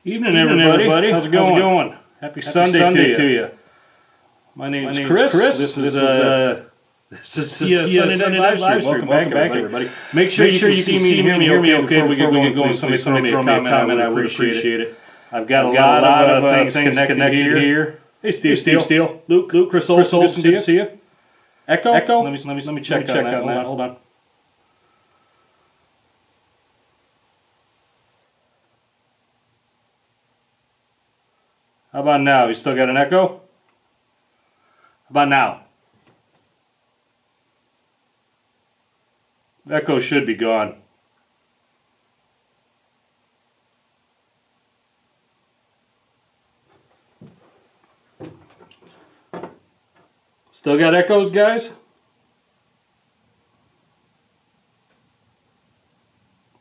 Evening, everybody. How's it going? Happy Sunday to you. My name's Chris. This is Sunday Night Live Stream. Welcome back, everybody. Make sure you can see me and hear me okay before we get going. Somebody throw me a comment. I would appreciate it. I've got a lot of things connected here. Hey, Steve. Luke, Chris Olson, good to see you. Echo? Let me check on that. Hold on. How about now? You still got an echo? How about now? The echo should be gone. Still got echoes, guys?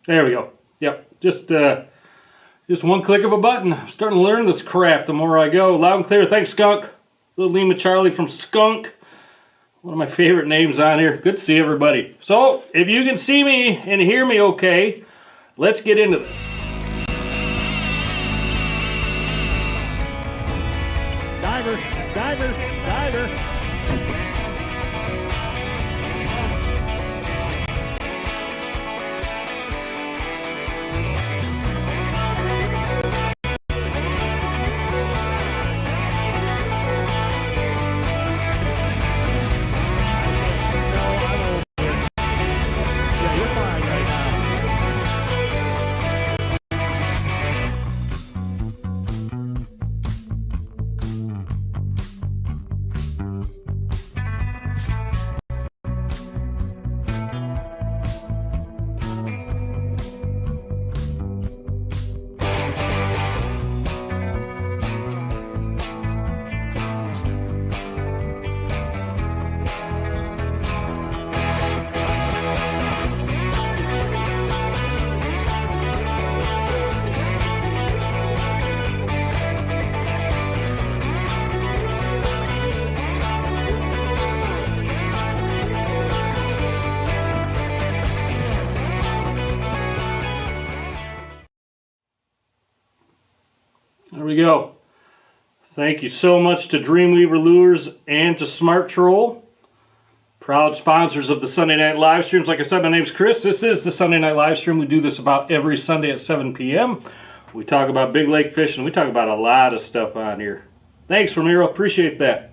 There we go. Yep, just one click of a button. I'm starting to learn this crap the more I go. Loud and clear. Thanks, Skunk. Little Lima Charlie from Skunk. One of my favorite names on here. Good to see everybody. So, if you can see me and hear me okay, let's get into this. Diver. There we go. Thank you so much to DREAMWEAVER Lures and to Smart Troll, proud sponsors of the Sunday Night Live Streams. Like I said, my name's Chris. This is the Sunday Night Live Stream. We do this about every Sunday at 7 p.m. We talk about big lake fishing. We talk about a lot of stuff on here. Thanks, Ramiro. Appreciate that.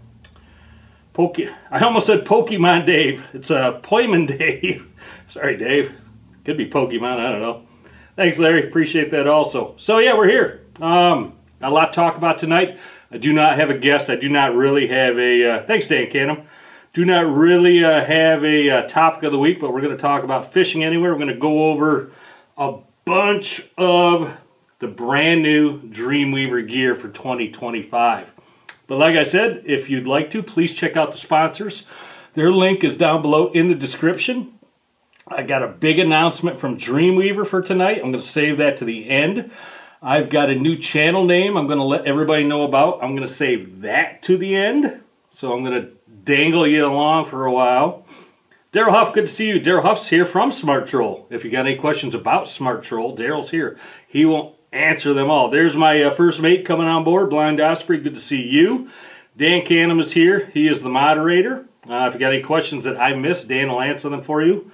I almost said Pokemon Dave. It's Poimon Dave. Sorry, Dave. Could be Pokemon. I don't know. Thanks, Larry. Appreciate that also. So, yeah, we're here. A lot to talk about tonight. I do not have a guest. I do not really have a... thanks, Dan Canham. Do not really have a topic of the week, but we're going to talk about fishing anywhere. We're going to go over a bunch of the brand new DREAMWEAVER gear for 2025. But like I said, if you'd like to, please check out the sponsors. Their link is down below in the description. I got a big announcement from DREAMWEAVER for tonight. I'm going to save that to the end. I've got a new channel name I'm going to let everybody know about. I'm going to save that to the end. So I'm going to dangle you along for a while. Daryl Huff, good to see you. Daryl Huff's here from Smart Troll. If you got any questions about Smart Troll, Daryl's here. He will answer them all. There's my first mate coming on board, Blind Osprey. Good to see you. Dan Canham is here. He is the moderator. If you got any questions that I missed, Dan will answer them for you.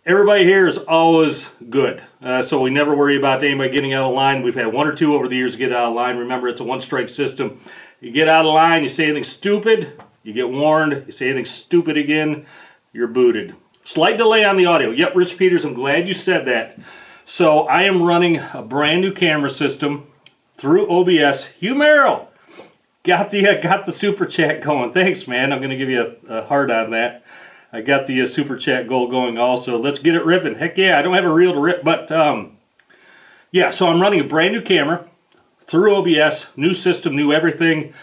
Everybody here is always good, so we never worry about anybody getting out of line. We've had one or two over the years get out of line. Remember, it's a one-strike system. You get out of line, you say anything stupid, you get warned. You say anything stupid again, you're booted. Slight delay on the audio. Yep, Rich Peters, I'm glad you said that. So I am running a brand new camera system through OBS. Hugh Merrill got the super chat going. Thanks, man. I'm going to give you a heart on that. I got the super chat goal going also. Let's get it ripping. Heck yeah, I don't have a reel to rip, but yeah, so I'm running a brand new camera through OBS, new system, new everything.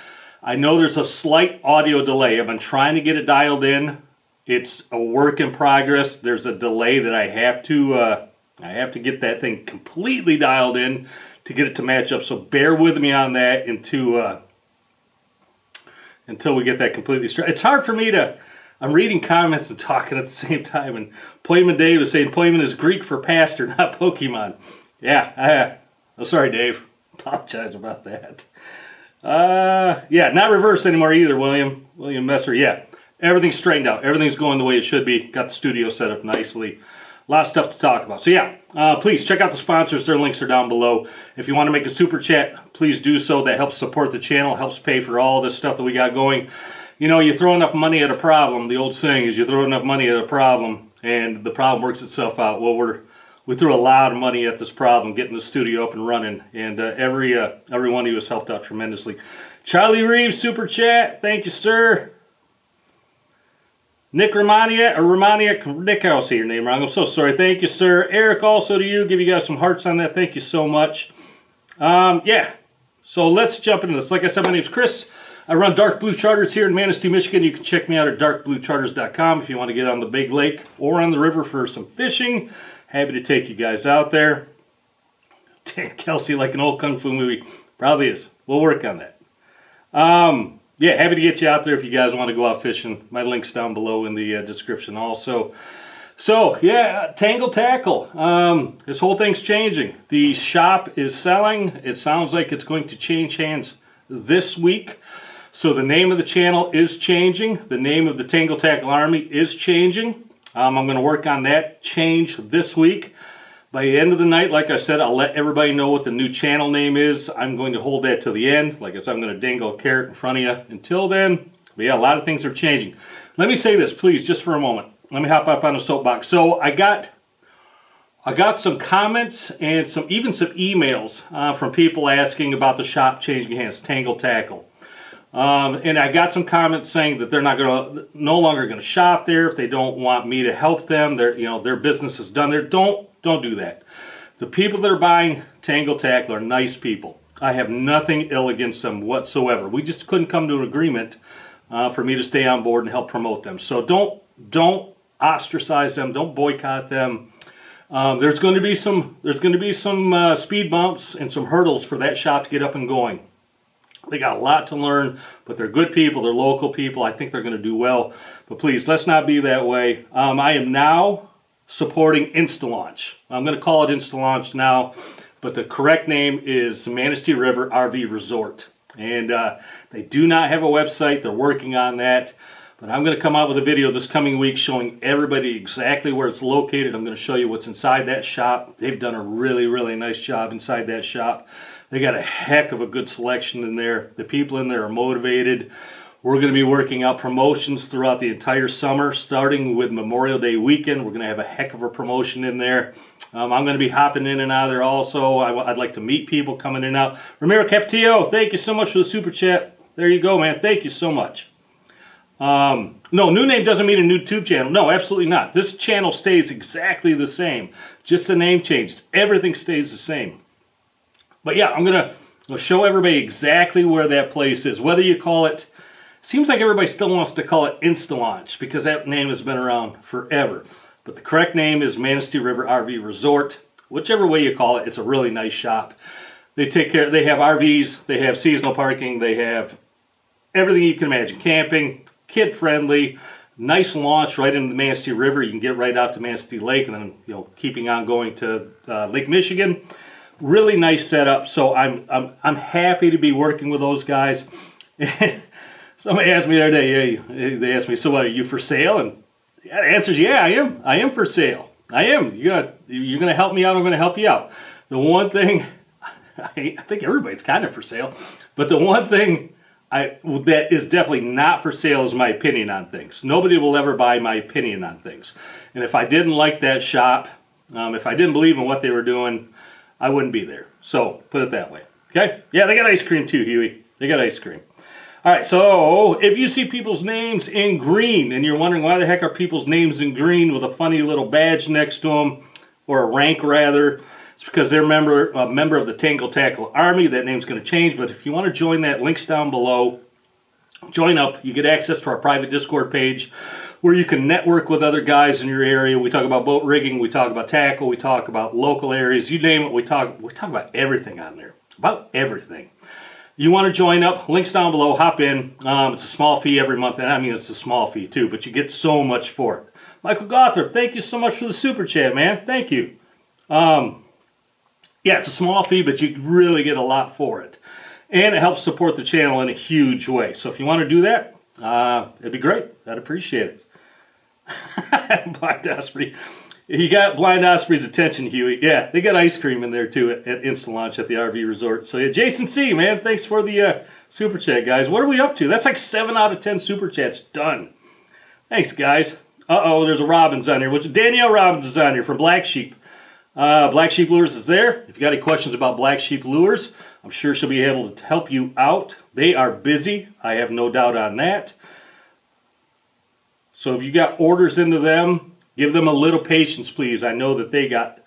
I know there's a slight audio delay. I've been trying to get it dialed in. It's a work in progress. There's a delay that I have to get that thing completely dialed in to get it to match up. So bear with me on that until we get that completely straight. It's hard for me to... I'm reading comments and talking at the same time, and Poimon Dave is saying Poimon is Greek for pastor, not Pokemon. Yeah, oh, sorry, Dave. Apologize about that. Yeah, not reverse anymore either, William Messer. Yeah, everything's straightened out. Everything's going the way it should be. Got the studio set up nicely. A lot of stuff to talk about. So yeah, please check out the sponsors. Their links are down below. If you want to make a super chat, please do so. That helps support the channel, helps pay for all this stuff that we got going. You know, you throw enough money at a problem. The old saying is you throw enough money at a problem and the problem works itself out. Well, we threw a lot of money at this problem, getting the studio up and running, and every one of you has helped out tremendously. Charlie Reeves, super chat. Thank you, sir. Nick Romania, Nick, I'll say your name wrong. I'm so sorry. Thank you, sir. Eric, also to you. Give you guys some hearts on that. Thank you so much. Yeah, so let's jump into this. Like I said, my name's Chris. I run Dark Blue Charters here in Manistee, Michigan. You can check me out at darkbluecharters.com if you want to get on the big lake or on the river for some fishing. Happy to take you guys out there. Dan Kelsey, like an old kung fu movie. Probably is. We'll work on that. Yeah, happy to get you out there if you guys want to go out fishing. My link's down below in the description also. So, yeah, Tangle Tackle. This whole thing's changing. The shop is selling. It sounds like it's going to change hands this week. So the name of the channel is changing. The name of the Tangle Tackle Army is changing. I'm going to work on that change this week. By the end of the night, like I said, I'll let everybody know what the new channel name is. I'm going to hold that to the end. Like I said, I'm going to dangle a carrot in front of you until then. But yeah, a lot of things are changing. Let me say this, please, just for a moment. Let me hop up on a soapbox. So I got some comments and even some emails from people asking about the shop changing hands, Tangle Tackle. And I got some comments saying that they're no longer going to shop there if they don't want me to help them. Their business is done there. Don't do that. The people that are buying Tangle Tackle are nice people. I have nothing ill against them whatsoever. We just couldn't come to an agreement for me to stay on board and help promote them. So don't ostracize them. Don't boycott them. There's going to be some speed bumps and some hurdles for that shop to get up and going. They got a lot to learn, but they're good people. They're local people. I think they're going to do well. But please, let's not be that way. I am now supporting InstaLaunch. I'm going to call it InstaLaunch now, but the correct name is Manistee River RV Resort. And they do not have a website. They're working on that. But I'm going to come out with a video this coming week showing everybody exactly where it's located. I'm going to show you what's inside that shop. They've done a really, really nice job inside that shop. They got a heck of a good selection in there. The people in there are motivated. We're going to be working out promotions throughout the entire summer, starting with Memorial Day weekend. We're going to have a heck of a promotion in there. I'm going to be hopping in and out of there also. I'd like to meet people coming in and out. Ramiro Capetillo, thank you so much for the super chat. There you go, man. Thank you so much. No, new name doesn't mean a new tube channel. No, absolutely not. This channel stays exactly the same. Just the name changed. Everything stays the same. But yeah, I'm going to show everybody exactly where that place is. Whether you call it, seems like everybody still wants to call it InstaLaunch because that name has been around forever. But the correct name is Manistee River RV Resort. Whichever way you call it, it's a really nice shop. They take care. They have RVs. They have seasonal parking. They have everything you can imagine. Camping, kid-friendly, nice launch right into the Manistee River. You can get right out to Manistee Lake and then keeping on going to Lake Michigan. Really nice setup. So I'm happy to be working with those guys. Somebody asked me the other day, they asked me, so what, are you for sale? And the answer is, yeah, I am. I am for sale. I am. You're gonna help me out, I'm gonna help you out. The one thing, I think everybody's kind of for sale, but the one thing that is definitely not for sale is my opinion on things. Nobody will ever buy my opinion on things. And if I didn't like that shop, if I didn't believe in what they were doing, I wouldn't be there. So, put it that way. Okay? Yeah, they got ice cream too, Huey. They got ice cream. All right, so if you see people's names in green and you're wondering why the heck are people's names in green with a funny little badge next to them, or a rank rather, it's because they're a member of the Tangle Tackle Army. That name's going to change, but if you want to join that, link's down below. Join up. You get access to our private Discord page where you can network with other guys in your area. We talk about boat rigging, we talk about tackle, we talk about local areas, you name it, we talk about everything on there. About everything. You want to join up, links down below, hop in. It's a small fee every month, and I mean it's a small fee too, but you get so much for it. Michael Gothard, thank you so much for the super chat, man. Thank you. Yeah, Yeah, it's a small fee, but you really get a lot for it. And it helps support the channel in a huge way. So if you want to do that, it'd be great. I'd appreciate it. Blind Osprey. You got Blind Osprey's attention, Huey. Yeah, they got ice cream in there too at Instant Launch at the RV Resort. So yeah, Jason C, man, thanks for the super chat, guys. What are we up to? That's like 7 out of 10 super chats done. Thanks, guys. Uh-oh, there's a Robbins on here. Danielle Robbins is on here from Black Sheep. Black Sheep Lures is there. If you got any questions about Black Sheep Lures, I'm sure she'll be able to help you out. They are busy. I have no doubt on that. So if you got orders into them, give them a little patience, please. I know that they got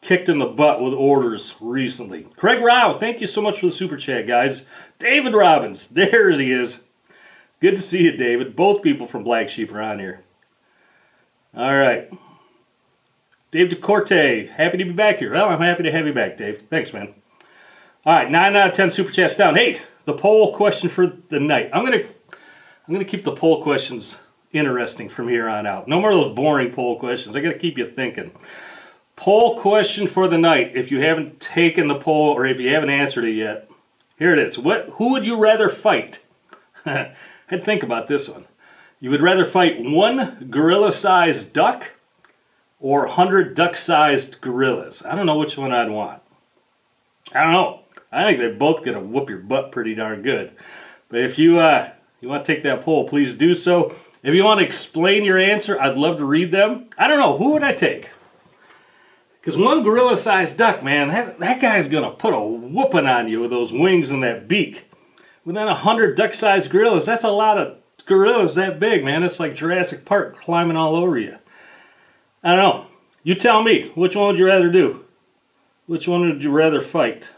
kicked in the butt with orders recently. Craig Rao, thank you so much for the super chat, guys. David Robbins, there he is. Good to see you, David. Both people from Black Sheep are on here. All right. Dave DeCorte, happy to be back here. Well, I'm happy to have you back, Dave. Thanks, man. All right, 9 out of 10 super chats down. Hey, the poll question for the night. I'm gonna keep the poll questions interesting from here on out. No more of those boring poll questions. I got to keep you thinking. Poll question for the night. If you haven't taken the poll or if you haven't answered it yet, here it is. Who would you rather fight? I had to think about this one. You would rather fight one gorilla-sized duck or 100 duck-sized gorillas? I don't know which one I'd want. I don't know. I think they're both going to whoop your butt pretty darn good. But if you want to take that poll, please do so. If you want to explain your answer, I'd love to read them. I don't know. Who would I take? Because one gorilla-sized duck, man, that guy's going to put a whooping on you with those wings and that beak. But then 100 duck-sized gorillas, that's a lot of gorillas that big, man. It's like Jurassic Park climbing all over you. I don't know. You tell me. Which one would you rather do? Which one would you rather fight?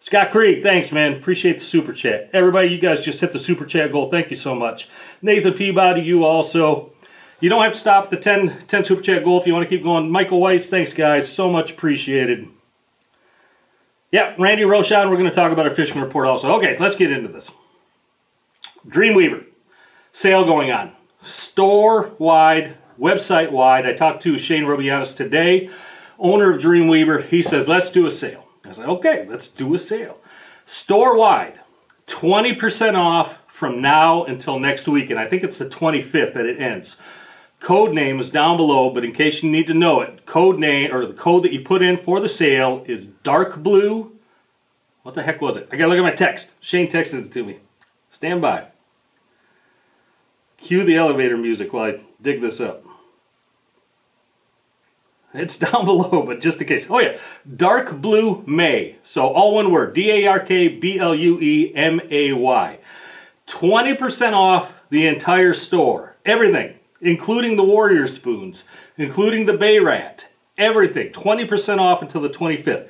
Scott Krieg, thanks, man. Appreciate the super chat. Everybody, you guys just hit the super chat goal. Thank you so much. Nathan Peabody, you also. You don't have to stop at the 10 super chat goal if you want to keep going. Michael Weiss, thanks, guys. So much appreciated. Yeah, Randy Roshan, we're going to talk about our fishing report also. Okay, let's get into this. DreamWeaver. Sale going on. Store-wide, website-wide. I talked to Shane Robianis today, owner of DreamWeaver. He says, let's do a sale. I was like, okay, let's do a sale. Store-wide, 20% off from now until next week, and I think it's the 25th that it ends. Code name is down below, but in case you need to know it, code name, or the code that you put in for the sale is dark blue. What the heck was it? I gotta look at my text. Shane texted it to me. Stand by. Cue the elevator music while I dig this up. It's down below, but just in case. Oh yeah, Dark Blue May. So all one word, DARKBLUEMAY. 20% off the entire store. Everything, including the Warrior Spoons, including the Bay Rat. Everything, 20% off until the 25th.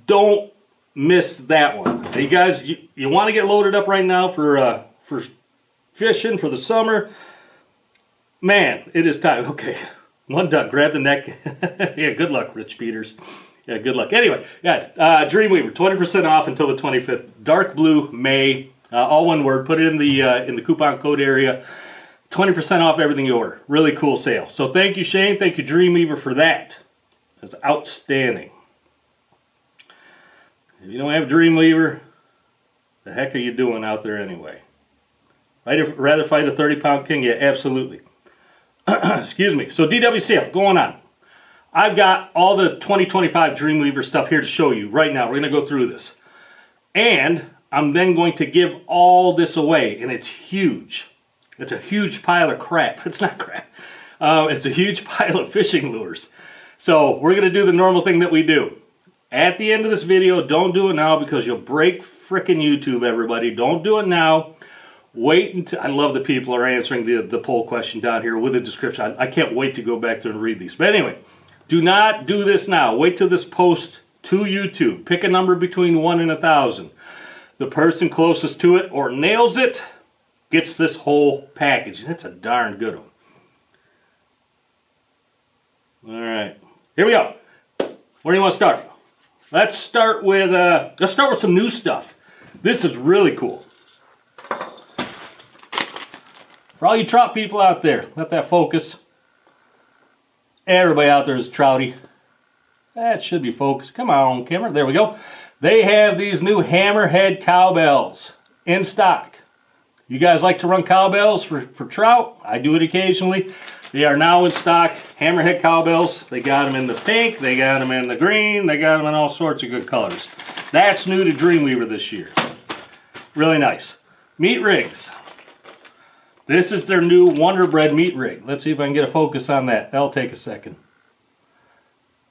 Don't miss that one. Hey, you guys, you want to get loaded up right now for fishing for the summer? Man, it is time. Okay. One duck, grab the neck. Yeah, good luck, Rich Peters. Yeah, good luck. Anyway, yeah, DreamWeaver, 20% off until the 25th. Dark Blue May, all one word. Put it in the coupon code area. 20% off everything you order. Really cool sale. So thank you, Shane. Thank you, DreamWeaver, for that. That's outstanding. If you don't have DreamWeaver, the heck are you doing out there anyway? I'd rather fight a 30-pound king? Yeah, absolutely. Excuse me. So DW sale going on. I've got all the 2025 DreamWeaver stuff here to show you right now. We're going to go through this. And I'm then going to give all this away. And it's huge. It's a huge pile of crap. It's not crap. It's a huge pile of fishing lures. So we're going to do the normal thing that we do. At the end of this video, don't do it now because you'll break frickin' YouTube, everybody. Don't do it now. Wait until, I love that people are answering the poll question down here with a description. I can't wait to go back there and read these. But anyway, do not do this now. Wait till this post to YouTube. Pick a number between 1 and 1,000. The person closest to it or nails it gets this whole package. That's a darn good one. All right, here we go. Where do you want to start? Let's start with some new stuff. This is really cool. For all you trout people out there, let that focus. Everybody out there is trouty. That should be focused. Come on, camera. There we go. They have these new hammerhead cowbells in stock. You guys like to run cowbells for trout? I do it occasionally. They are now in stock. Hammerhead cowbells. They got them in the pink. They got them in the green. They got them in all sorts of good colors. That's new to DREAMWEAVER this year. Really nice. Meat rigs. This is their new Wonder Bread meat rig. Let's see if I can get a focus on that. That'll take a second.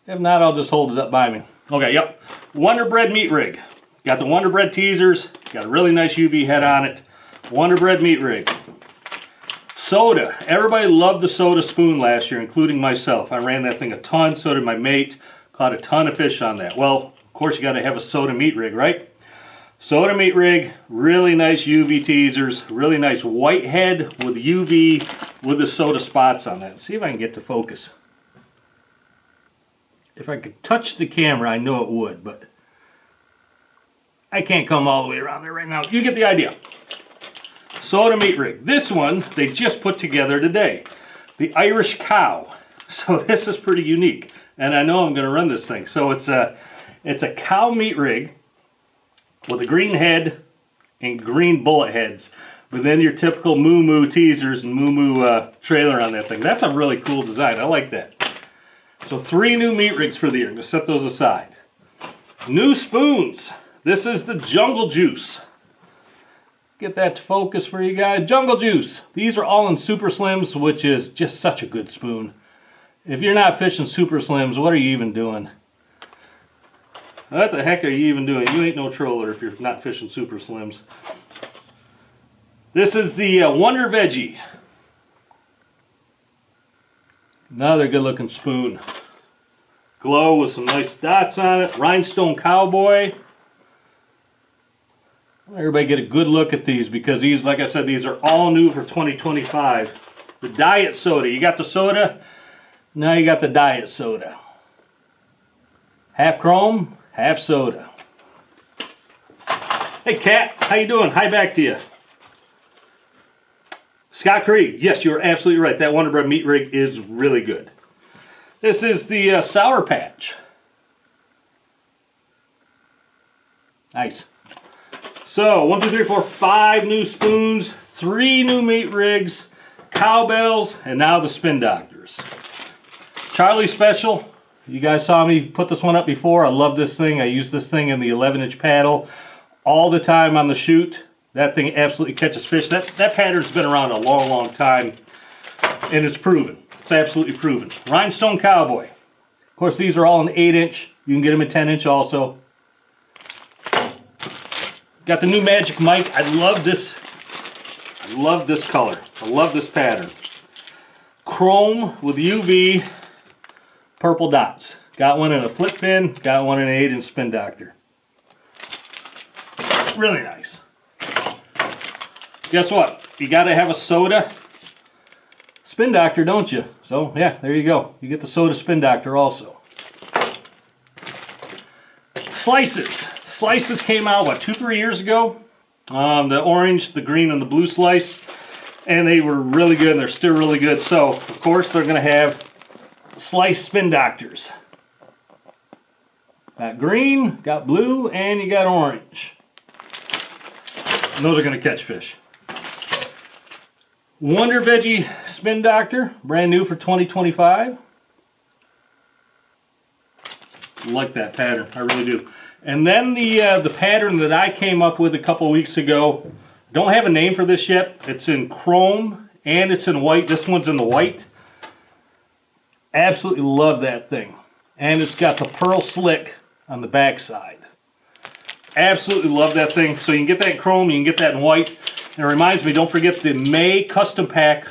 If not, I'll just hold it up by me. Okay, yep. Wonder Bread meat rig. Got the Wonder Bread teasers. Got a really nice UV head on it. Wonder Bread meat rig. Soda. Everybody loved the soda spoon last year, including myself. I ran that thing a ton. So did my mate. Caught a ton of fish on that. Well, of course you got to have a soda meat rig, right? Soda meat rig. Really nice UV teasers. Really nice white head with UV with the soda spots on that. Let's see if I can get to focus. If I could touch the camera, I know it would, but I can't come all the way around there right now. You get the idea. Soda meat rig. This one they just put together today. The Irish cow. So this is pretty unique, and I know I'm going to run this thing. So it's a cow meat rig with a green head and green bullet heads, but then your typical moo teasers and moo trailer on that thing. That's a really cool design. I like that. So 3 new meat rigs for the year. I'm going to set those aside. New spoons. This is the Jungle Juice. Get that to focus for you guys. Jungle Juice. These are all in Super Slims, which is just such a good spoon. If you're not fishing Super Slims, what are you even doing? What the heck are you even doing? You ain't no troller if you're not fishing Super Slims. This is the Wonder Veggie. Another good looking spoon. Glow with some nice dots on it. Rhinestone Cowboy. Everybody get a good look at these because these, like I said, these are all new for 2025. The diet soda. You got the soda, now you got the diet soda. Half chrome, half soda. Hey Kat, how you doing? Hi back to you. Scott Creed, yes, you're absolutely right. That Wonder Bread meat rig is really good. This is the Sour Patch. Nice. So, 1, 2, 3, 4, 5 new spoons, 3 new meat rigs, cowbells, and now the Spin Doctors. Charlie Special. You guys saw me put this one up before. I love this thing. I use this thing in the 11-inch paddle all the time on the shoot. That thing absolutely catches fish. That pattern's been around a long time, and it's proven. It's absolutely proven. Rhinestone Cowboy. Of course, these are all an 8-inch. You can get them in 10-inch also. Got the new Magic Mike. I love this. I love this color. I love this pattern. Chrome with UV purple dots. Got one in a flip fin. Got one in an 8-inch Spin Doctor. Really nice. Guess what? You got to have a soda Spin Doctor, don't you? So, yeah, there you go. You get the soda Spin Doctor also. Slices. Slices came out, what, 2-3 years ago? The orange, the green, and the blue slice. And they were really good, and they're still really good. So, of course, they're going to have slice Spin Doctors. Got green, got blue, and you got orange. And those are going to catch fish. Wonder Veggie Spin Doctor, brand new for 2025. Like that pattern, I really do. And then the pattern that I came up with a couple weeks ago. Don't have a name for this yet. It's in chrome and it's in white. This one's in the white. Absolutely love that thing. And it's got the pearl slick on the back side. Absolutely love that thing. So you can get that in chrome, you can get that in white. And it reminds me, don't forget the May custom pack.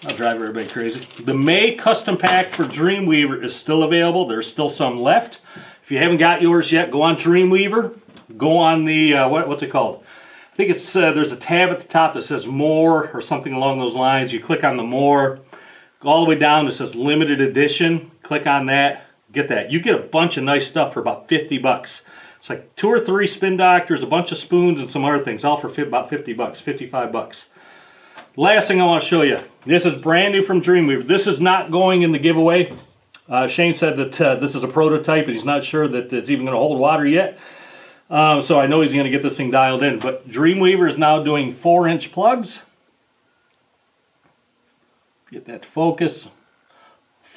I'll drive everybody crazy. The May custom pack for DREAMWEAVER is still available. There's still some left. If you haven't got yours yet, go on DREAMWEAVER. Go on the, what's it called? I think it's, there's a tab at the top that says more or something along those lines. You click on the more. Go all the way down, it says limited edition. Click on that. Get that. You get a bunch of nice stuff for about 50 bucks. It's like 2 or 3 Spin Doctors, a bunch of spoons, and some other things, all for about 50 bucks, 55 bucks. Last thing I want to show you. This is brand new from DREAMWEAVER. This is not going in the giveaway. Shane said that this is a prototype and he's not sure that it's even going to hold water yet. So I know he's going to get this thing dialed in. But DREAMWEAVER is now doing 4-inch plugs. Get that to focus.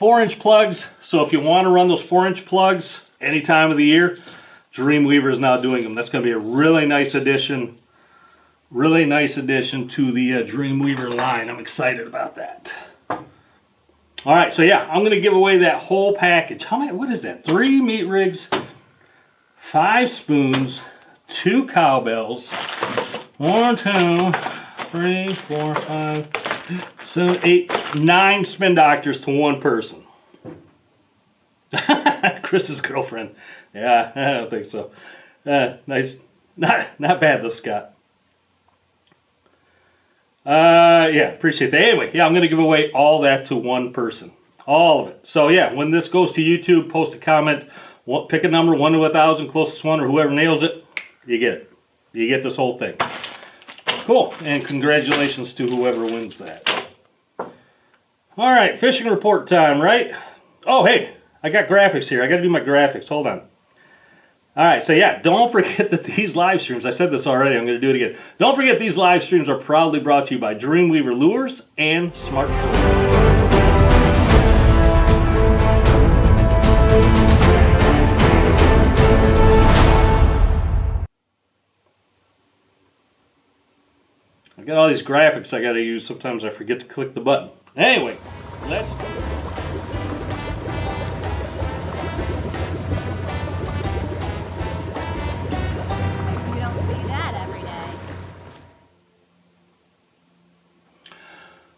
4-inch plugs. So if you want to run those 4-inch plugs any time of the year, DREAMWEAVER is now doing them. That's going to be a really nice addition. Really nice addition to the DREAMWEAVER line. I'm excited about that. All right, so yeah, I'm going to give away that whole package. How many? What is that? 3 meat rigs, 5 spoons, 2 cowbells, 1, 2, 3, 4, 5, 7, 8, 9 spin doctors to 1 person. Chris's girlfriend. Yeah, I don't think so. Nice. Not bad though, Scott. Yeah, appreciate that. Anyway, yeah, I'm going to give away all that to 1 person. All of it. So yeah, when this goes to YouTube, post a comment, pick a number, 1 to 1,000, closest one, or whoever nails it, you get it. You get this whole thing. Cool, and congratulations to whoever wins that. All right, fishing report time, right? Oh, hey, I got graphics here. I got to do my graphics. Hold on. All right, so yeah, don't forget that these live streams, I said this already, I'm going to do it again. Don't forget these live streams are proudly brought to you by DREAMWEAVER Lures and Smart Troll. I got all these graphics I got to use. Sometimes I forget to click the button. Anyway, let's go.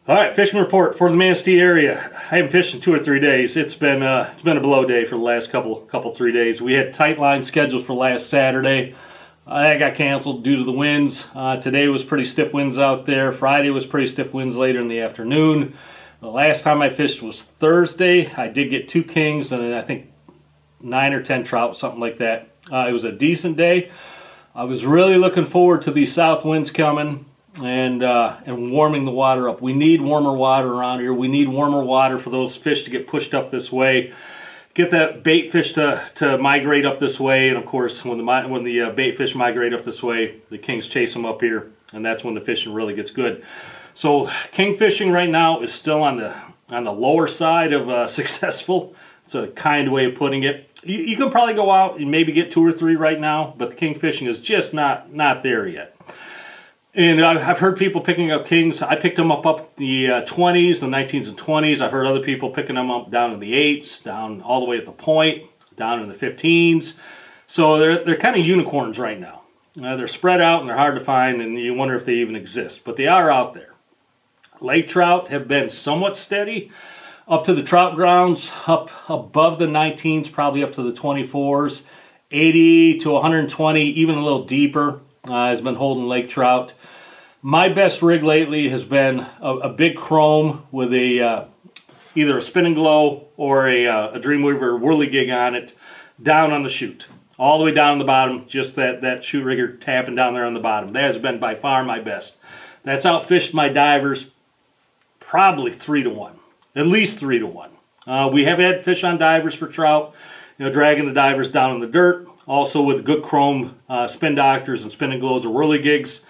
All right, fishing report for the Manistee area. I haven't fished in 2 or 3 days. It's been a blow day for the last couple 3 days. We had tight line scheduled for last Saturday. That got canceled due to the winds. Today was pretty stiff winds out there. Friday was pretty stiff winds later in the afternoon. The last time I fished was Thursday. I did get 2 kings and I think 9 or 10 trout, something like that. It was a decent day. I was really looking forward to these south winds coming and warming the water up. We need warmer water around here. We need warmer water for those fish to get pushed up this way. Get that bait fish to migrate up this way, and of course, when the bait fish migrate up this way, the kings chase them up here, and that's when the fishing really gets good. So, king fishing right now is still on the lower side of successful. It's a kind way of putting it. You can probably go out and maybe get 2 or 3 right now, but the king fishing is just not there yet. And I've heard people picking up kings. I picked them up the 20s, the 19s and 20s. I've heard other people picking them up down in the 8s, down all the way at the point, down in the 15s. So they're kind of unicorns right now. They're spread out and they're hard to find, and you wonder if they even exist. But they are out there. Lake trout have been somewhat steady up to the trout grounds, up above the 19s, probably up to the 24s. 80 to 120, even a little deeper, has been holding lake trout. My best rig lately has been a big chrome with either a spin and glow or a DREAMWEAVER whirligig on it, down on the chute. All the way down on the bottom, just that chute rigger tapping down there on the bottom. That has been by far my best. That's outfished my divers probably 3 to 1. At least 3 to 1. We have had fish on divers for trout, dragging the divers down in the dirt. Also with good chrome spin doctors and spin and glows or whirligigs.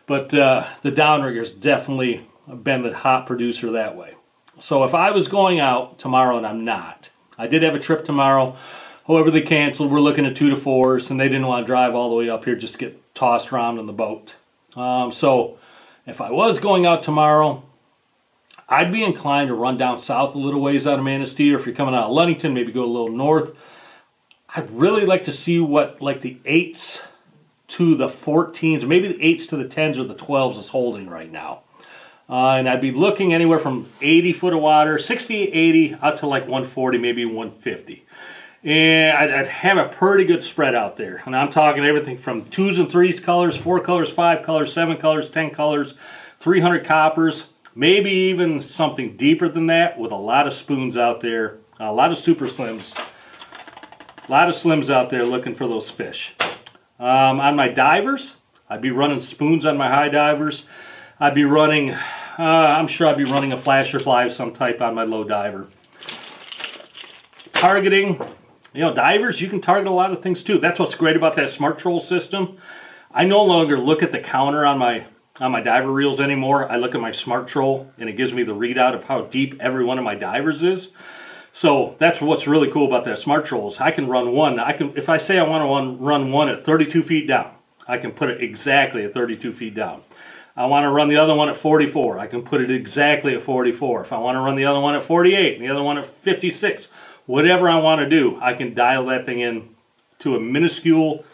But the downrigger's definitely been the hot producer that way. So if I was going out tomorrow, and I'm not, I did have a trip tomorrow. However, they canceled. We're looking at 2 to 4s, and they didn't want to drive all the way up here just to get tossed around in the boat. So if I was going out tomorrow, I'd be inclined to run down south a little ways out of Manistee, or if you're coming out of Ludington, maybe go a little north. I'd really like to see what like the 8s to the 14s, or maybe the 8s to the 10s or the 12s is holding right now. And I'd be looking anywhere from 80 foot of water, 60, 80, out to like 140, maybe 150. And I'd have a pretty good spread out there. And I'm talking everything from 2s and 3s colors, 4 colors, 5 colors, 7 colors, 10 colors, 300 coppers, maybe even something deeper than that with a lot of spoons out there, a lot of super slims. A lot of slims out there looking for those fish. On my divers, I'd be running spoons on my high divers. I'd be running, I'm sure I'd be running a flasher fly of some type on my low diver. targeting, divers, you can target a lot of things too. That's what's great about that Smart Troll system. I no longer look at the counter on my diver reels anymore. I look at my Smart Troll, and it gives me the readout of how deep every one of my divers is. So that's what's really cool about that Smart Troll is I can run one. If I say I want to run one at 32 feet down, I can put it exactly at 32 feet down. I want to run the other one at 44. I can put it exactly at 44. If I want to run the other one at 48 and the other one at 56, whatever I want to do, I can dial that thing in to a minuscule,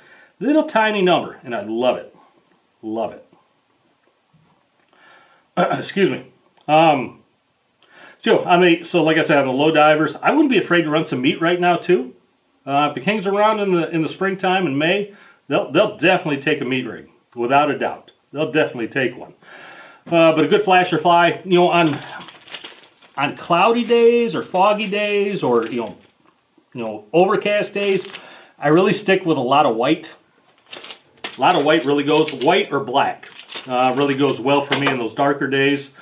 little tiny number, and I love it. Love it. Excuse me. So like I said, on the low divers, I wouldn't be afraid to run some meat right now too. If the Kings are around in the springtime in May, they'll definitely take a meat rig, without a doubt. They'll definitely take one. But a good flasher fly, on cloudy days or foggy days or overcast days, I really stick with a lot of white. A lot of white really goes, white or black really goes well for me in those darker days.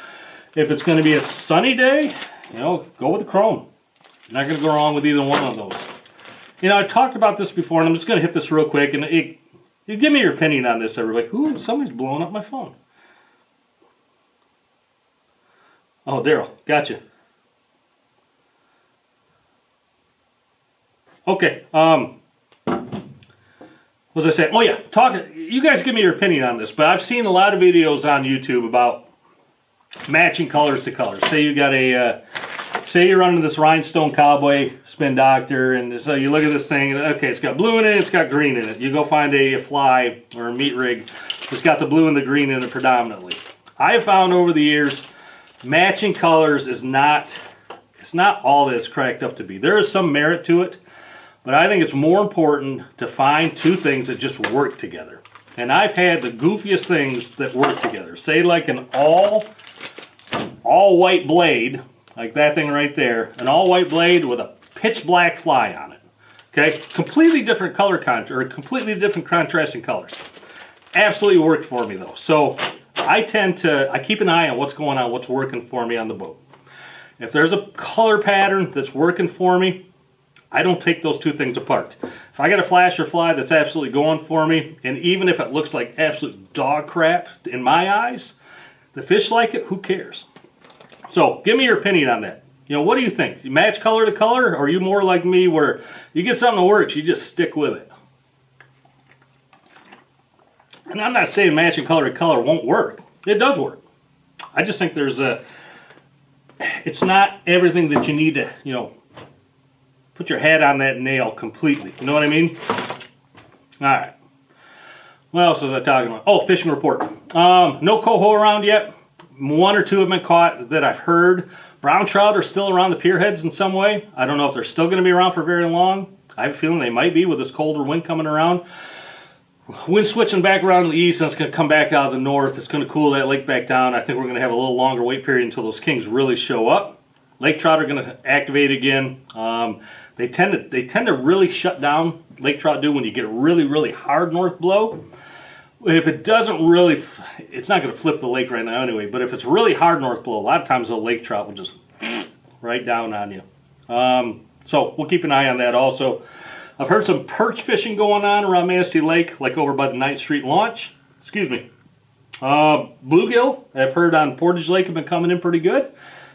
If it's going to be a sunny day, go with the chrome. You're not going to go wrong with either one of those. I talked about this before, and I'm just going to hit this real quick. And you give me your opinion on this, everybody. Ooh, somebody's blowing up my phone. Oh, Daryl, gotcha. Okay. What was I saying? Oh yeah, you guys give me your opinion on this, but I've seen a lot of videos on YouTube about matching colors to colors. Say you got say you're running this rhinestone cowboy spin doctor, and so you look at this thing, and okay, it's got blue in it, it's got green in it. You go find a fly or a meat rig that's got the blue and the green in it predominantly. I have found over the years, matching colors is not all that it's cracked up to be. There is some merit to it, but I think it's more important to find two things that just work together. And I've had the goofiest things that work together. Say like an all white blade, like that thing right there, an all white blade with a pitch black fly on it. Okay, completely different color completely different contrasting colors. Absolutely worked for me though. So I keep an eye on what's going on, what's working for me on the boat. If there's a color pattern that's working for me, I don't take those two things apart. If I got a flasher fly that's absolutely going for me, and even if it looks like absolute dog crap in my eyes, the fish like it, who cares? So give me your opinion on that. What do you think? You match color to color, or are you more like me where you get something that works, you just stick with it? And I'm not saying matching color to color won't work. It does work. I just think it's not everything that you need to, put your hat on that nail completely. You know what I mean? All right. What else was I talking about? Oh, fishing report. No coho around yet. One or two have been caught that I've heard. Brown trout are still around the pier heads in some way. I don't know if they're still going to be around for very long. I have a feeling they might be with this colder wind coming around. Wind switching back around to the east, and it's going to come back out of the north. It's going to cool that lake back down. I think we're going to have a little longer wait period until those Kings really show up. Lake trout are going to activate again. They tend to really shut down, lake trout do, when you get really, really hard north blow. If it doesn't really, it's not going to flip the lake right now anyway, but if it's really hard north blow, a lot of times the lake trout will just right down on you. So we'll keep an eye on that also. I've heard some perch fishing going on around Manistee Lake, like over by the 9th Street launch. Excuse me. Bluegill, I've heard on Portage Lake have been coming in pretty good.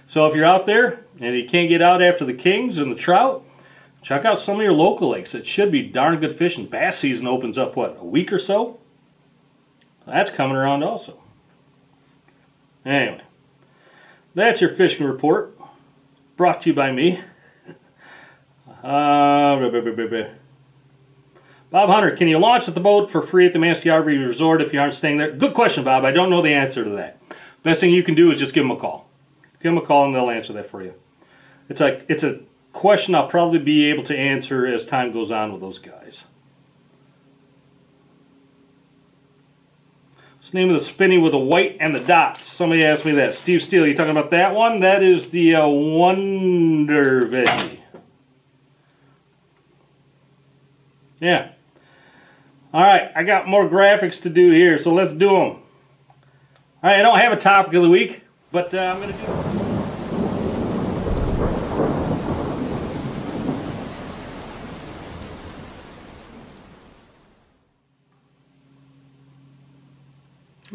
So if you're out there and you can't get out after the Kings and the trout, check out some of your local lakes. It should be darn good fishing. Bass season opens up, what, a week or so? That's coming around also. Anyway, that's your fishing report. Brought to you by me. Bob Hunter, can you launch at the boat for free at the Manistee RV Resort if you aren't staying there? Good question, Bob. I don't know the answer to that. Best thing you can do is just give them a call. Give them a call and they'll answer that for you. It's a question I'll probably be able to answer as time goes on with those guys. What's the name of the spinny with the white and the dots? Somebody asked me that. Steve Steele, you talking about that one? That is the Wonder Veggie. Yeah. Alright, I got more graphics to do here, so let's do them. Alright, I don't have a topic of the week, but I'm going to do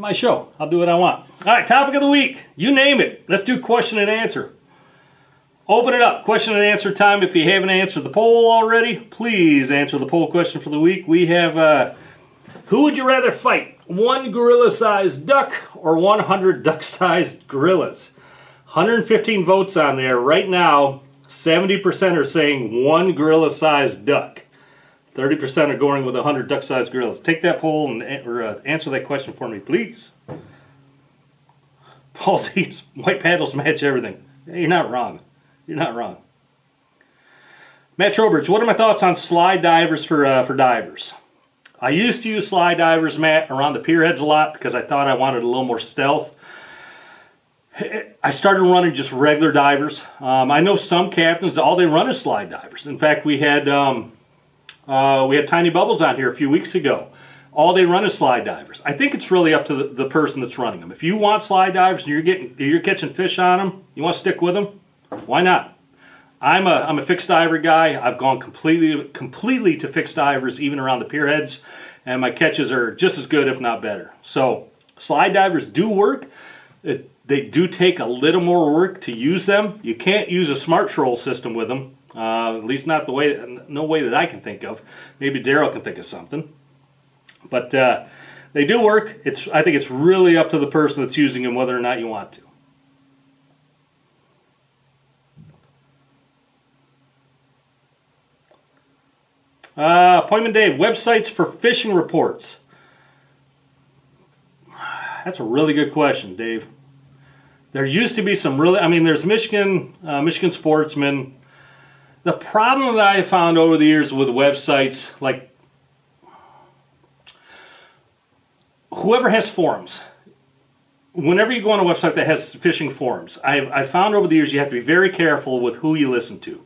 my show. I'll do what I want. All right, topic of the week. You name it. Let's do question and answer. Open it up. Question and answer time. If you haven't answered the poll already, please answer the poll question for the week. We have, who would you rather fight? 1 gorilla-sized duck or 100 duck-sized gorillas? 115 votes on there. Right now, 70% are saying 1 gorilla-sized duck. 30% are going with 100 duck-sized gorillas. Take that poll and answer that question for me, please. Paul says, white paddles match everything. You're not wrong. You're not wrong. Matt Trowbridge, what are my thoughts on slide divers for divers? I used to use slide divers, Matt, around the pier heads a lot because I thought I wanted a little more stealth. I started running just regular divers. I know some captains, all they run is slide divers. In fact, we had Tiny Bubbles on here a few weeks ago. All they run is slide divers. I think it's really up to the person that's running them. If you want slide divers and you're catching fish on them, you want to stick with them, why not? I'm a fixed diver guy. I've gone completely to fixed divers, even around the pier heads, and my catches are just as good, if not better. So slide divers do work. They do take a little more work to use them. You can't use a smart troll system with them. At least not no way that I can think of. Maybe Daryl can think of something. But they do work. I think it's really up to the person that's using them whether or not you want to. Appointment Dave, websites for fishing reports. That's a really good question, Dave. There used to be some there's Michigan Sportsman. The problem that I have found over the years with websites, like whoever has forums, whenever you go on a website that has fishing forums, I've found over the years you have to be very careful with who you listen to,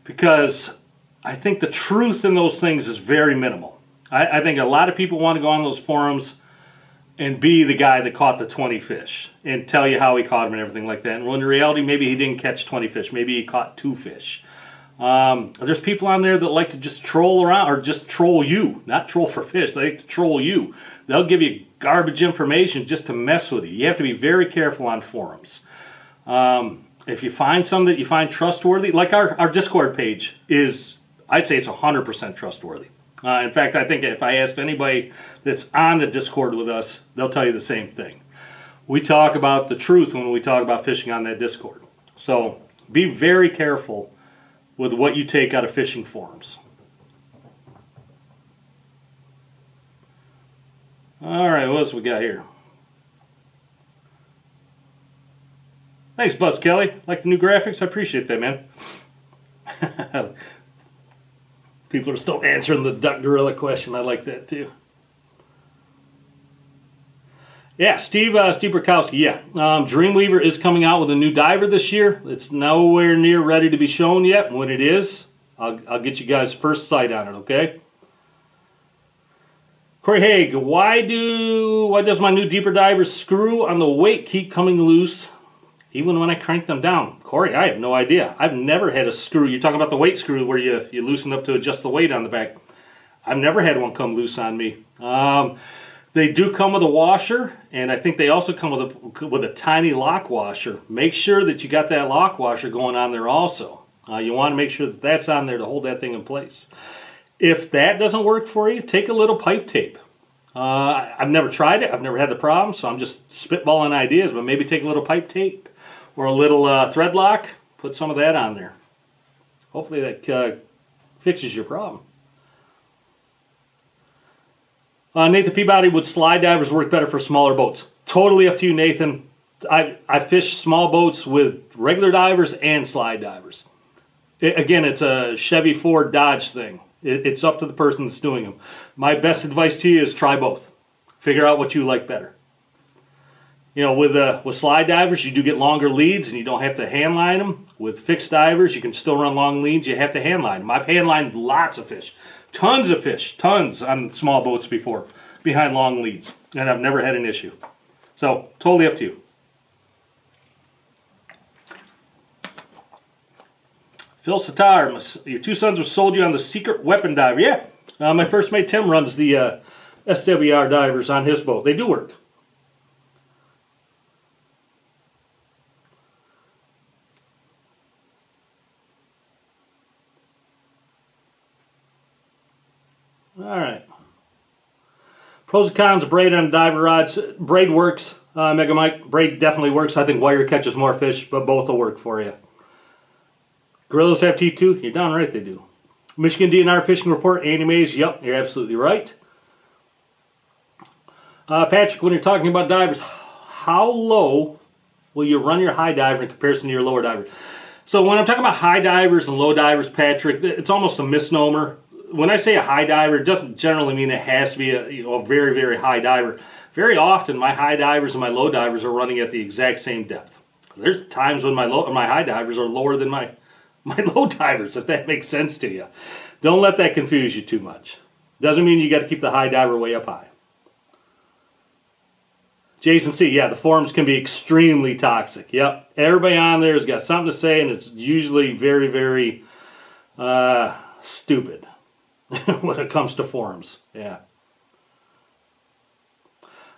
because I think the truth in those things is very minimal. I think a lot of people want to go on those forums and be the guy that caught the 20 fish and tell you how he caught them and everything like that. And when in reality, maybe he didn't catch 20 fish. Maybe he caught 2 fish. There's people on there that like to just troll around, or just troll you. Not troll for fish. They like to troll you. They'll give you garbage information just to mess with you. You have to be very careful on forums. If you find some that you find trustworthy, like our Discord page is, I'd say it's 100% trustworthy. In fact, I think if I asked anybody that's on the Discord with us, they'll tell you the same thing. We talk about the truth when we talk about fishing on that Discord. So be very careful with what you take out of fishing forums. All right, what else we got here? Thanks, Buzz Kelly. Like the new graphics? I appreciate that, man. People are still answering the duck gorilla question. I like that too. Yeah, Steve Burkowski. Yeah, DreamWeaver is coming out with a new diver this year. It's nowhere near ready to be shown yet. When it is, I'll get you guys first sight on it. Okay. Corey Haig, why does my new deeper diver screw on the weight keep coming loose even when I crank them down? Corey, I have no idea. I've never had a screw. You're talking about the weight screw where you loosen up to adjust the weight on the back. I've never had one come loose on me. They do come with a washer, and I think they also come with a tiny lock washer. Make sure that you got that lock washer going on there also. You want to make sure that that's on there to hold that thing in place. If that doesn't work for you, take a little pipe tape. I've never tried it. I've never had the problem, so I'm just spitballing ideas, but maybe take a little pipe tape or a little thread lock, put some of that on there. Hopefully that fixes your problem. Nathan Peabody, would slide divers work better for smaller boats? Totally up to you, Nathan. I fish small boats with regular divers and slide divers. Again, it's a Chevy, Ford, Dodge thing. It's up to the person that's doing them. My best advice to you is try both. Figure out what you like better. You know, with slide divers, you do get longer leads and you don't have to hand line them. With fixed divers, you can still run long leads. You have to hand line them. I've hand lined lots of fish. Tons of fish. Tons on small boats before. Behind long leads. And I've never had an issue. So, totally up to you. Phil Satar, your 2 sons were sold you on the secret weapon diver. Yeah. My first mate Tim runs the SWR divers on his boat. They do work. Pros and cons of braid on diver rods. Braid works, Mega Mike. Braid definitely works. I think wire catches more fish, but both will work for you. Gorillas have teeth too? You're darn right they do. Michigan DNR Fishing Report, Andy Mays. Yep, you're absolutely right. Patrick, when you're talking about divers, how low will you run your high diver in comparison to your lower diver? So when I'm talking about high divers and low divers, Patrick, it's almost a misnomer. When I say a high diver, it doesn't generally mean it has to be a very, very high diver. Very often, my high divers and my low divers are running at the exact same depth. There's times when my high divers are lower than my low divers, if that makes sense to you. Don't let that confuse you too much. Doesn't mean you got to keep the high diver way up high. Jason C., yeah, the forums can be extremely toxic. Yep, everybody on there has got something to say, and it's usually very, very stupid when it comes to forums. Yeah.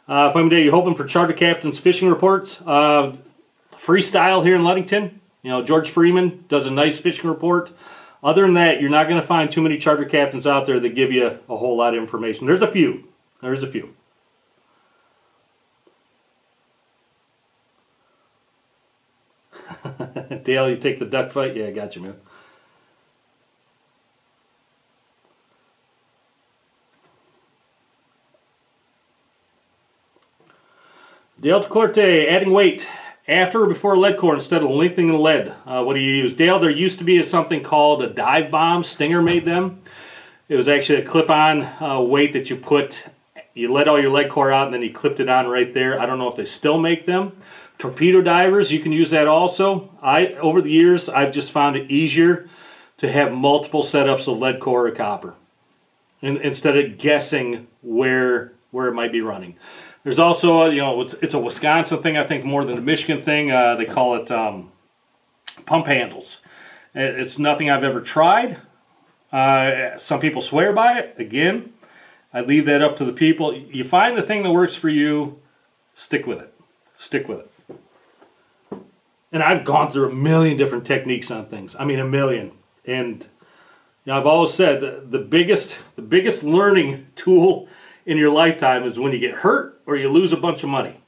You're hoping for charter captains' fishing reports. Freestyle here in Ludington. You know, George Freeman does a nice fishing report. Other than that, you're not going to find too many charter captains out there that give you a whole lot of information. There's a few. There's a few. Dale, you take the duck fight? Yeah, I got you, man. Dale Corte, adding weight after or before lead core instead of lengthening the lead. What do you use? Dale, there used to be something called a dive bomb. Stinger made them. It was actually a clip-on weight that you put. You let all your lead core out and then you clipped it on right there. I don't know if they still make them. Torpedo divers, you can use that also. Over the years, I've just found it easier to have multiple setups of lead core or copper, instead of guessing where it might be running. There's also, it's a Wisconsin thing, I think, more than a Michigan thing. They call it pump handles. It's nothing I've ever tried. Some people swear by it. Again, I leave that up to the people. You find the thing that works for you, stick with it. Stick with it. And I've gone through a million different techniques on things. I mean, a million. And I've always said the biggest learning tool in your lifetime is when you get hurt or you lose a bunch of money.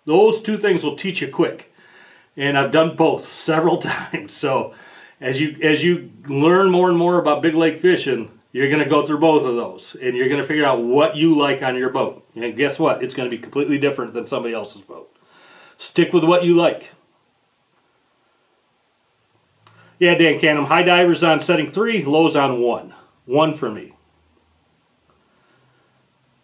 Those two things will teach you quick. And I've done both several times. So as you learn more and more about big lake fishing, you're going to go through both of those. And you're going to figure out what you like on your boat. And guess what? It's going to be completely different than somebody else's boat. Stick with what you like. Yeah, Dan Canham, high divers on setting 3, lows on 1. 1 for me.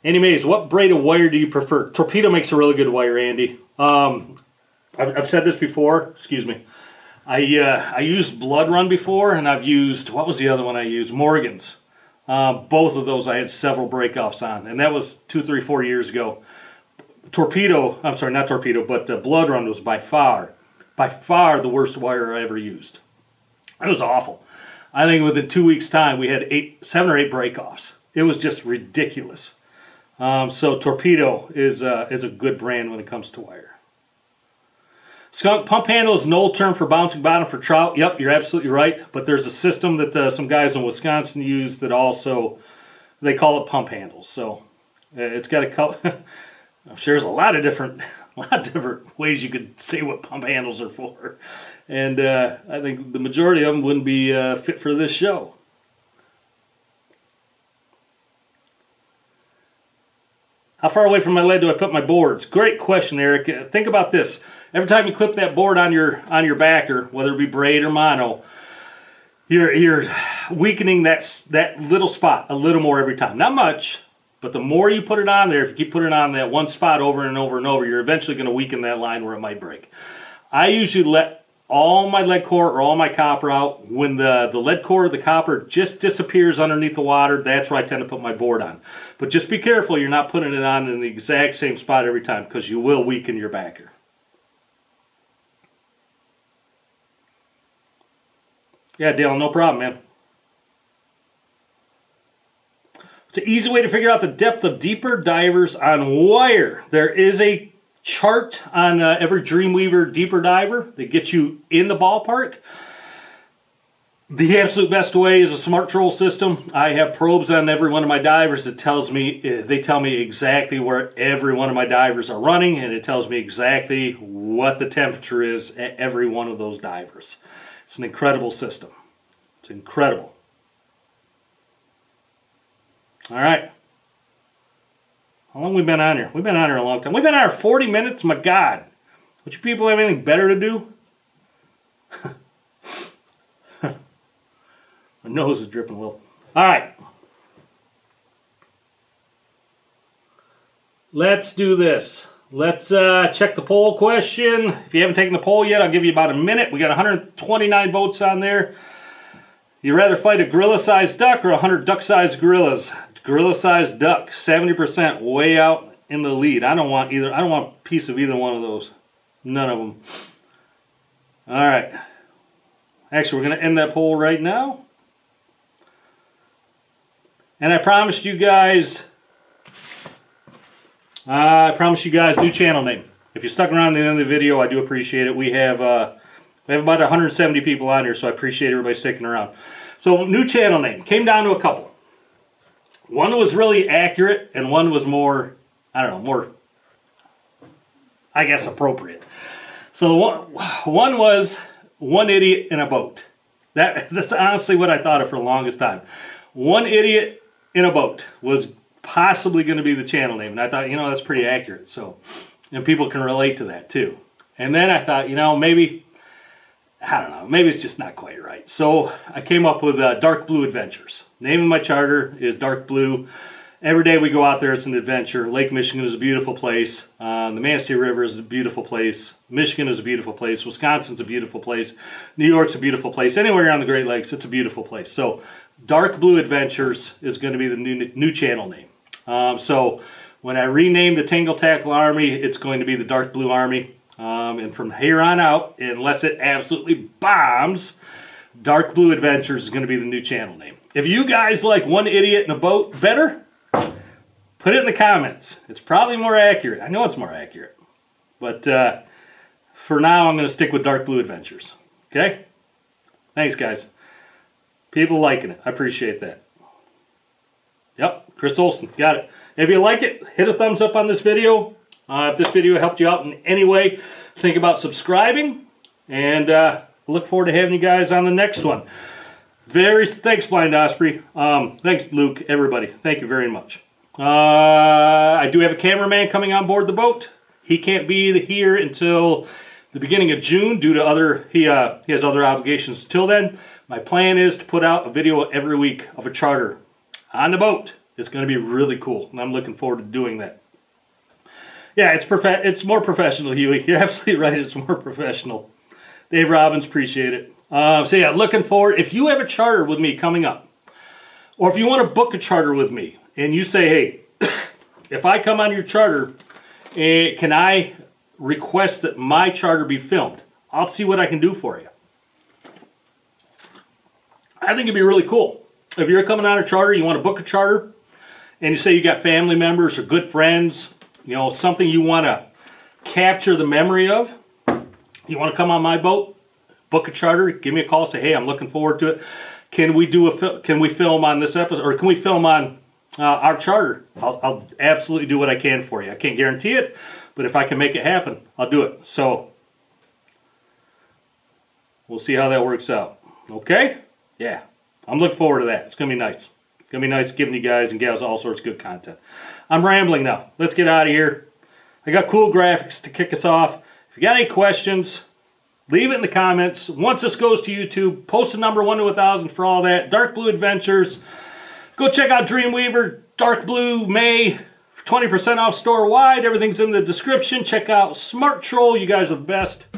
Andy Mays, what braid of wire do you prefer? Torpedo makes a really good wire, Andy. I've said this before. Excuse me. I used Blood Run before, and I've used, what was the other one I used? Morgan's. Both of those I had several breakoffs on, and that was 2, 3, 4 years ago. I'm sorry, not Torpedo, but Blood Run was by far the worst wire I ever used. It was awful. I think within 2 weeks' time, we had 7 or 8 breakoffs. It was just ridiculous. So Torpedo is a good brand when it comes to wire. Skunk pump handle is an old term for bouncing bottom for trout. Yep, you're absolutely right. But there's a system that some guys in Wisconsin use that also, they call it pump handles. So it's got a couple. I'm sure there's a lot of different ways you could say what pump handles are for. And I think the majority of them wouldn't be fit for this show. How far away from my lead do I put my boards? Great question, Eric. Think about this. Every time you clip that board on your backer, whether it be braid or mono, you're weakening that little spot a little more every time. Not much, but the more you put it on there, if you keep putting it on that one spot over and over and over, you're eventually going to weaken that line where it might break. I usually let all my lead core or all my copper out. When the lead core or the copper just disappears underneath the water, that's where I tend to put my board on. But just be careful you're not putting it on in the exact same spot every time, because you will weaken your backer. Yeah, Dale, no problem, man. It's an easy way to figure out the depth of deeper divers on wire. There is a chart on every DreamWeaver deeper diver that gets you in the ballpark. The absolute best way is a smart troll system. I have probes on every one of my divers that tells me, they tell me exactly where every one of my divers are running, and it tells me exactly what the temperature is at every one of those divers. It's an incredible system. It's incredible. All right. How long have we been on here? We've been on here a long time. We've been on here 40 minutes? My God. Don't you people have anything better to do? My nose is dripping a little. All right. Let's do this. Let's check the poll question. If you haven't taken the poll yet, I'll give you about a minute. We got 129 votes on there. You rather fight a gorilla-sized duck or 100 duck-sized gorillas? Gorilla-sized duck, 70%, way out in the lead. I don't want either. I don't want a piece of either one of those. None of them. All right. Actually, we're going to end that poll right now. And I promised you guys new channel name. If you stuck around to the end of the video, I do appreciate it. We have about 170 people on here, so I appreciate everybody sticking around. So, new channel name. Came down to a couple. One was really accurate, and one was more, I don't know, more, I guess, appropriate. So, one was One Idiot in a Boat. That's honestly what I thought of for the longest time. One Idiot in a Boat was possibly going to be the channel name, and I thought, you know, that's pretty accurate. So, and people can relate to that too. And then I thought, you know, maybe, I don't know, maybe it's just not quite right. So I came up with Dark Blue Adventures. Name of my charter is Dark Blue. Every day we go out there, it's an adventure. Lake Michigan is a beautiful place. The Manistee River is a beautiful place. Michigan is a beautiful place. Wisconsin's a beautiful place. New York's a beautiful place. Anywhere around the Great Lakes, it's a beautiful place. So Dark Blue Adventures is going to be the new channel name. So when I rename the Tangle Tackle Army, it's going to be the Dark Blue Army. And from here on out, unless it absolutely bombs, Dark Blue Adventures is going to be the new channel name. If you guys like One Idiot in a Boat better, put it in the comments. It's probably more accurate. I know it's more accurate. But for now, I'm going to stick with Dark Blue Adventures. Okay? Thanks, guys. People liking it. I appreciate that. Yep, Chris Olson. Got it. If you like it, hit a thumbs up on this video. If this video helped you out in any way, think about subscribing. And look forward to having you guys on the next one. Thanks, Blind Osprey. Thanks, Luke, everybody. Thank you very much. I do have a cameraman coming on board the boat. He can't be here until the beginning of June due to he has other obligations till then. My plan is to put out a video every week of a charter on the boat. It's going to be really cool, and I'm looking forward to doing that. Yeah, it's more professional, Huey. You're absolutely right. It's more professional. Dave Robbins, appreciate it. So yeah, looking forward. If you have a charter with me coming up, or if you want to book a charter with me, and you say, hey, if I come on your charter, can I request that my charter be filmed? I'll see what I can do for you. I think it'd be really cool. If you're coming on a charter, you want to book a charter, and you say you got family members or good friends, you know, something you want to capture the memory of, you want to come on my boat, book a charter, give me a call, say, hey, I'm looking forward to it. Can we film on this episode, or can we film on our charter? I'll absolutely do what I can for you. I can't guarantee it, but if I can make it happen, I'll do it. So we'll see how that works out. Okay? Yeah. I'm looking forward to that. It's going to be nice. It's going to be nice giving you guys and gals all sorts of good content. I'm rambling now. Let's get out of here. I got cool graphics to kick us off. If you got any questions, leave it in the comments. Once this goes to YouTube, post the number 1 to 1,000 for all that. Dark Blue Adventures. Go check out DREAMWEAVER, Dark Blue May, 20% off store-wide. Everything's in the description. Check out Smart Troll. You guys are the best.